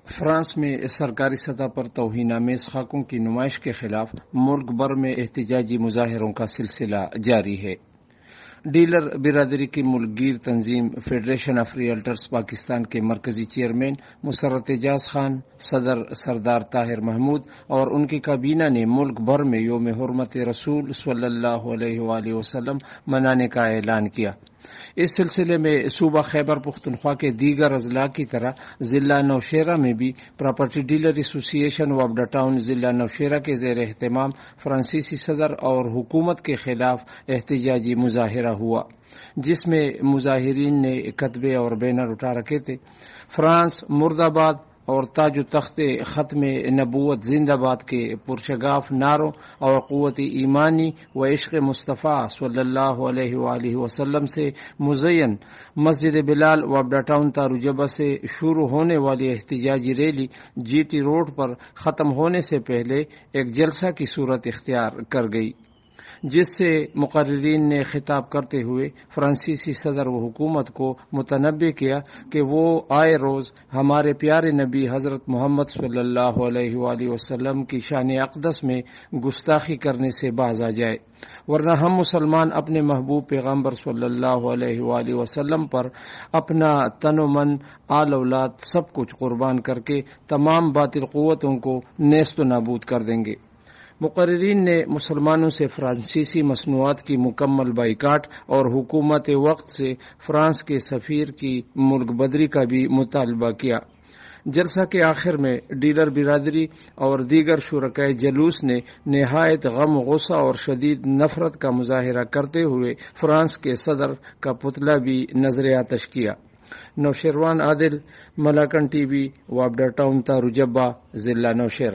France میں سرکاری سطح پر توہین آمیز خاکوں کی نمائش کے خلاف ملک بھر میں احتجاجی مظاہروں کا سلسلہ جاری ہے۔ ڈیلر برادری کی ملک گیر تنظیم فیڈریشن آف ریئلٹرز پاکستان کے مرکزی چیئرمین مسرت اعجاز خان، صدر سردار طاہر محمود اور ان کی کابینہ نے ملک بھر میں یوم حرمت رسول صلی اللہ علیہ وآلہ وسلم منانے کا اعلان کیا۔ اس سلسلے میں صوبہ خیبر پختونخوا کے دیگر اضلاع کی طرح ضلع نوشہرہ میں بھی پراپرٹی ڈیلر ایسوسی ایشن وابڈا ٹاؤن ضلع نوشہرہ کے زیر اہتمام فرانسیسی صدر اور حکومت کے خلاف احتجاجی مظاہرہ ہوا، جس میں مظاہرین نے کتبے اور بینر اٹھا رکھے تھے۔ فرانس مرد آباد اور تاج و تخت ختم نبوت زندہ باد کے پرشگاف نعروں اور قوت ایمانی و عشق مصطفیٰ صلی اللہ علیہ وآلہ وسلم سے مزین مسجد بلال وابڈا ٹاؤن تاروجبہ سے شروع ہونے والی احتجاجی ریلی جی ٹی روڈ پر ختم ہونے سے پہلے ایک جلسہ کی صورت اختیار کر گئی، جس سے مقررین نے خطاب کرتے ہوئے فرانسیسی صدر و حکومت کو متنبہ کیا کہ وہ آئے روز ہمارے پیارے نبی حضرت محمد صلی اللہ علیہ وآلہ وسلم کی شان اقدس میں گستاخی کرنے سے باز آ جائے، ورنہ ہم مسلمان اپنے محبوب پیغمبر صلی اللہ علیہ وآلہ وسلم پر اپنا تن و من، آل اولاد سب کچھ قربان کر کے تمام باطل قوتوں کو نیست و نابود کر دیں گے۔ مقررین نے مسلمانوں سے فرانسیسی مصنوعات کی مکمل بائیکاٹ اور حکومت وقت سے فرانس کے سفیر کی ملک بدری کا بھی مطالبہ کیا۔ جلسہ کے آخر میں ڈیلر برادری اور دیگر شرکائے جلوس نے نہایت غم، غصہ اور شدید نفرت کا مظاہرہ کرتے ہوئے فرانس کے صدر کا پتلا بھی نظر آتش کیا۔ نوشیروان عادل، ملاکن ٹی وی، وابڈا ٹاؤن تاروجبہ، ضلع نوشہرہ۔